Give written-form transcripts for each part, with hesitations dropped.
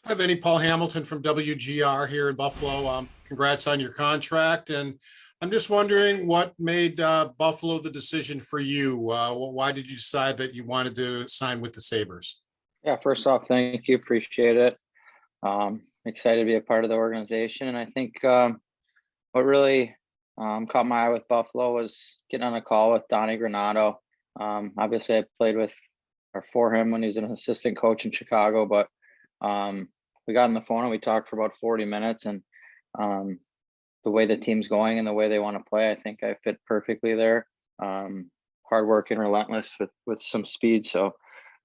Hi, Vinnie. Paul Hamilton from WGR here in Buffalo. Congrats on your contract. And I'm just wondering what made Buffalo the decision for you? Why did you decide that you wanted to sign with the Sabres? Yeah, first off, thank you. Appreciate it. Excited to be a part of the organization. And I think what really caught my eye with Buffalo was getting on a call with Donnie Granado. Obviously, I played with or for him when he was an assistant coach in Chicago, but we got on the phone and we talked for about 40 minutes. And um, the way the team's going and the way they want to play, I think I fit perfectly there. Hard work and relentless with some speed. So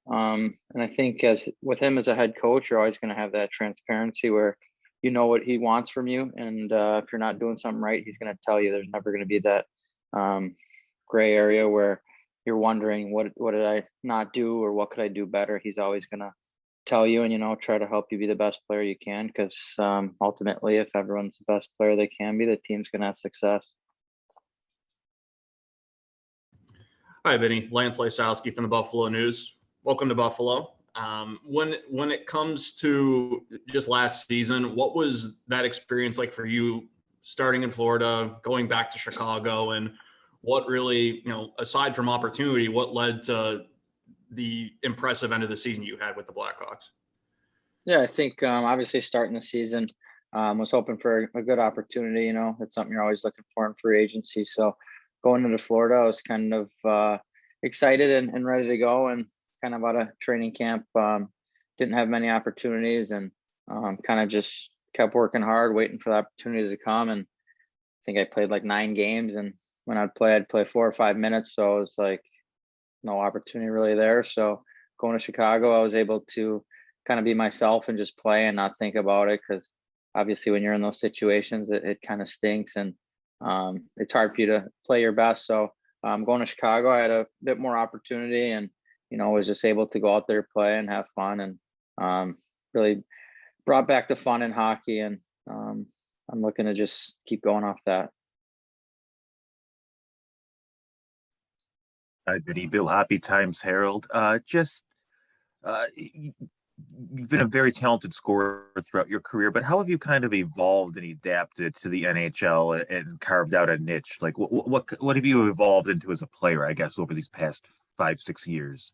and I think as with him as a head coach, you're always going to have that transparency where you know what he wants from you, and if you're not doing something right, he's going to tell you. There's never going to be that um, gray area where you're wondering what did I not do or what could I do better. He's always going to tell you, and try to help you be the best player you can. Because ultimately, if everyone's the best player they can be, the team's going to have success. Hi, Vinny. Lance Lysowski from the Buffalo News. Welcome to Buffalo. When it comes to just last season, what was that experience like for you starting in Florida, going back to Chicago, and what really, aside from opportunity, what led to the impressive end of the season you had with the Blackhawks? Yeah, I think obviously starting the season was hoping for a good opportunity. It's something you're always looking for in free agency. So going into Florida, I was kind of excited and ready to go, and kind of out of training camp. Didn't have many opportunities, and kind of just kept working hard, waiting for the opportunities to come. And I think I played like 9 games, and when I'd play 4 or 5 minutes. So it was like no opportunity really there. So going to Chicago, I was able to kind of be myself and just play and not think about it, because obviously when you're in those situations, it kind of stinks, and it's hard for you to play your best. So going to Chicago, I had a bit more opportunity, and was just able to go out there, play, and have fun, and really brought back the fun in hockey. And I'm looking to just keep going off that. Hi, Vinny. Bill, Happy Times Herald. You've been a very talented scorer throughout your career, but how have you kind of evolved and adapted to the NHL and carved out a niche? Like, what have you evolved into as a player, I guess, over these past 5, 6 years?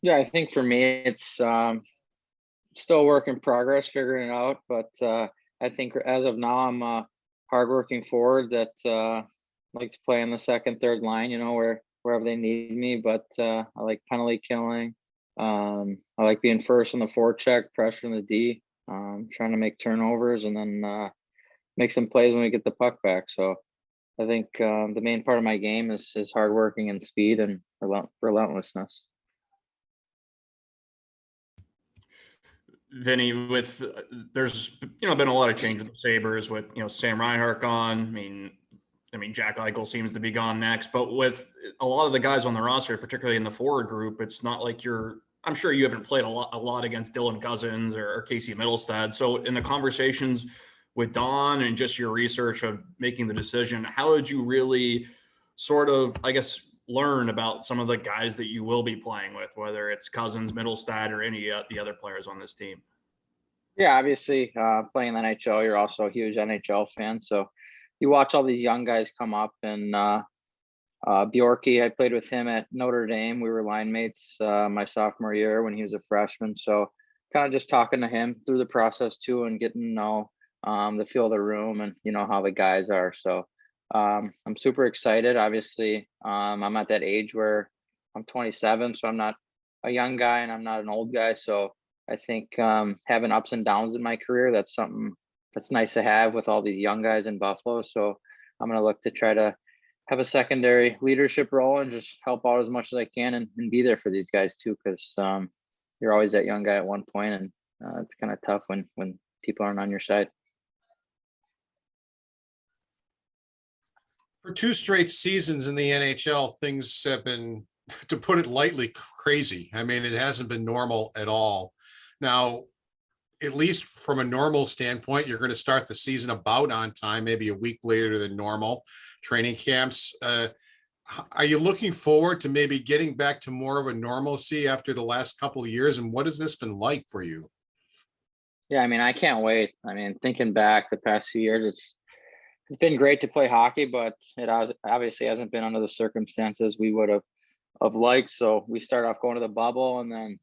Yeah, I think for me, it's still a work in progress, figuring it out. But I think as of now, I'm a hardworking forward that likes to play in the second, third line. Wherever they need me. But I like penalty killing. I like being first on the forecheck, pressuring the D, trying to make turnovers, and then make some plays when we get the puck back. So I think the main part of my game is hardworking and speed and relentlessness. Vinny, with there's been a lot of change with the Sabres with Sam Reinhart gone. I mean Jack Eichel seems to be gone next, but with a lot of the guys on the roster, particularly in the forward group, it's not like I'm sure you haven't played a lot against Dylan Cousins or Casey Middlestad. So in the conversations with Don and just your research of making the decision, how did you really sort of, I guess, learn about some of the guys that you will be playing with, whether it's Cousins, Middlestad, or any of the other players on this team? Yeah, obviously, playing the NHL, you're also a huge NHL fan, so you watch all these young guys come up. And Bjorky, I played with him at Notre Dame. We were line mates my sophomore year when he was a freshman. So kind of just talking to him through the process too, and getting to know the feel of the room, and how the guys are. So I'm super excited. Obviously, I'm at that age where I'm 27, so I'm not a young guy and I'm not an old guy. So I think having ups and downs in my career, that's something that's nice to have with all these young guys in Buffalo. So I'm going to look to try to have a secondary leadership role and just help out as much as I can, and be there for these guys too. Because you're always that young guy at one point, and it's kind of tough when people aren't on your side. For two straight seasons in the NHL, things have been, to put it lightly, crazy. I mean, it hasn't been normal at all. Now, at least from a normal standpoint, you're going to start the season about on time, maybe a week later than normal. Training camps. Are you looking forward to maybe getting back to more of a normalcy after the last couple of years? And what has this been like for you? Yeah, I mean, I can't wait. I mean, thinking back the past few years, it's been great to play hockey, but obviously hasn't been under the circumstances we would have liked. So we start off going to the bubble, and then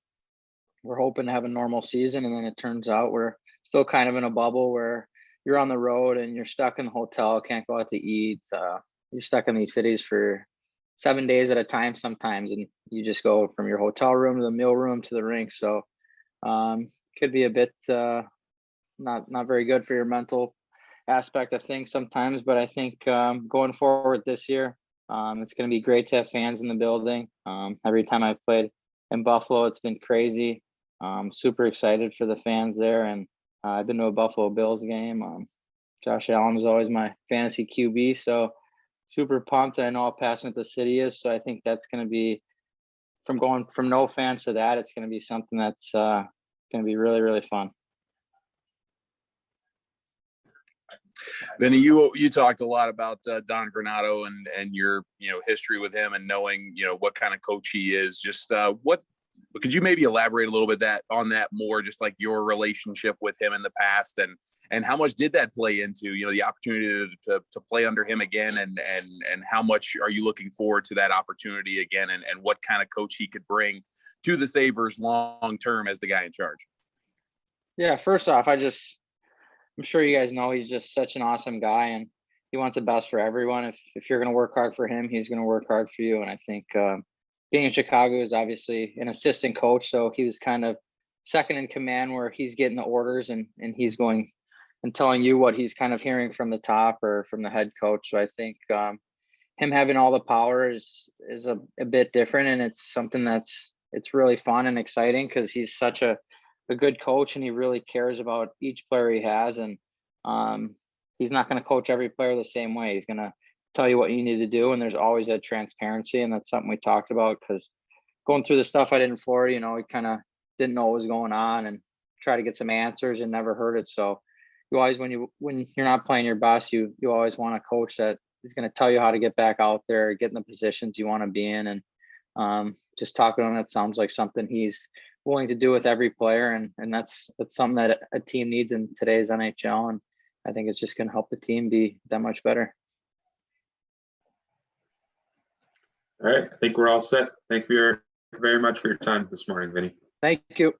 we're hoping to have a normal season, and then it turns out we're still kind of in a bubble where you're on the road and you're stuck in the hotel, can't go out to eat. You're stuck in these cities for 7 days at a time sometimes, and you just go from your hotel room to the meal room to the rink. So could be a bit not very good for your mental aspect of things sometimes. But I think going forward this year, it's going to be great to have fans in the building. Every time I've played in Buffalo, it's been crazy. Super excited for the fans there, and I've been to a Buffalo Bills game. Josh Allen was always my fantasy QB, so super pumped. I know how passionate the city is, so I think that's going to be, from going from no fans to that, it's going to be something that's going to be really, really fun. Vinny, you talked a lot about Don Granado and your history with him, and knowing what kind of coach he is. Just what could you maybe elaborate a little bit on that more? Just like your relationship with him in the past, and how much did that play into the opportunity to play under him again, and how much are you looking forward to that opportunity again, and what kind of coach he could bring to the Sabres long term as the guy in charge? Yeah, first off, I'm sure you guys know he's just such an awesome guy, and he wants the best for everyone. If you're going to work hard for him, he's going to work hard for you. And I think being in Chicago is obviously an assistant coach, so he was kind of second in command, where he's getting the orders and he's going and telling you what he's kind of hearing from the top or from the head coach. So I think him having all the power is a bit different, and it's something it's really fun and exciting, because he's such a good coach, and he really cares about each player he has. And he's not going to coach every player the same way. He's going to tell you what you need to do, and there's always that transparency. And that's something we talked about, because going through the stuff I did in Florida, we kind of didn't know what was going on and try to get some answers and never heard it. So you always, when you're not playing your best, you always want a coach that is going to tell you how to get back out there, get in the positions you want to be in. And just talking to him, that sounds like something he's willing to do with every player, and that's something that a team needs in today's NHL, and I think it's just going to help the team be that much better. All right, I think we're all set. Thank you very much for your time this morning, Vinny. Thank you.